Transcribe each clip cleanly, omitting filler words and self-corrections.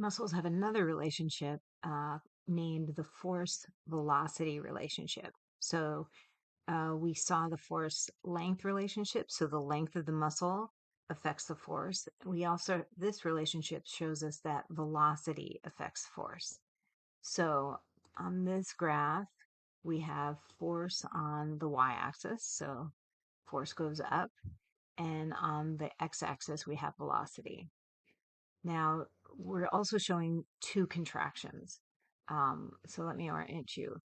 Muscles have another relationship named the force-velocity relationship. So we saw the force-length relationship. So the length of the muscle affects the force. This relationship shows us that velocity affects force. So on this graph, we have force on the y-axis. So force goes up. And on the x-axis, we have velocity. Now, we're also showing two contractions. So let me orient you.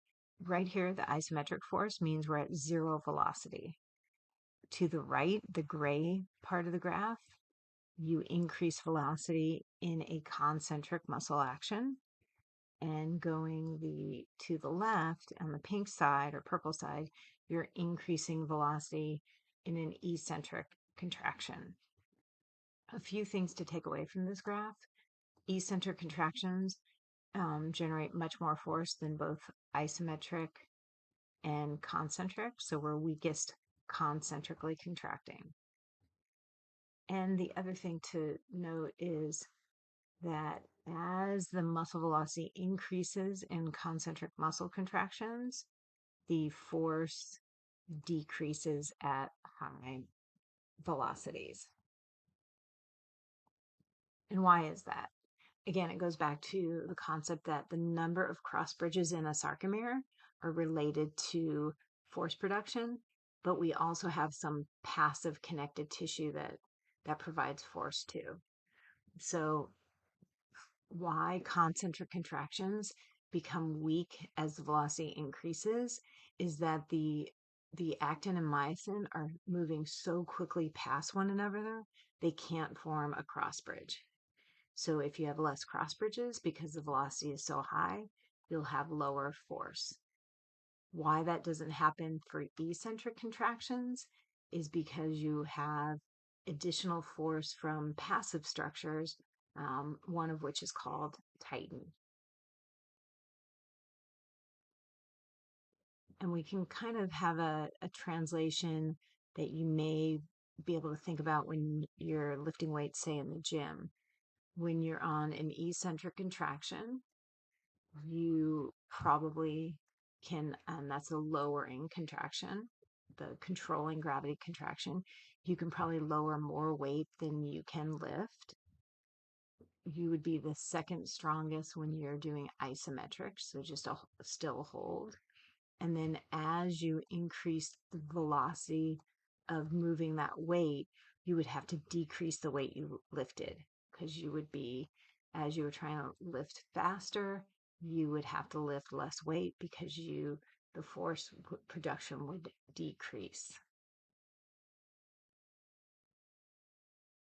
Right here, the isometric force means we're at zero velocity. To the right, the gray part of the graph, you increase velocity in a concentric muscle action. And going to the left, on the pink side or purple side, you're increasing velocity in an eccentric contraction. A few things to take away from this graph. Eccentric contractions generate much more force than both isometric and concentric, so we're weakest concentrically contracting. And the other thing to note is that as the muscle velocity increases in concentric muscle contractions, the force decreases at high velocities. And why is that? Again, it goes back to the concept that the number of cross bridges in a sarcomere are related to force production, but we also have some passive connective tissue that provides force too. So why concentric contractions become weak as the velocity increases is that the actin and myosin are moving so quickly past one another, they can't form a cross bridge. So if you have less cross bridges because the velocity is so high, you'll have lower force. Why that doesn't happen for eccentric contractions is because you have additional force from passive structures, one of which is called titin. And we can kind of have a translation that you may be able to think about when you're lifting weights, say in the gym. When you're on an eccentric contraction, you probably can, and that's a lowering contraction, the controlling gravity contraction. You can probably lower more weight than you can lift. You would be the second strongest when you're doing isometric, so just a still hold. And then as you increase the velocity of moving that weight, you would have to decrease the weight you lifted, because you would be, as you were trying to lift faster, you would have to lift less weight because the force production would decrease.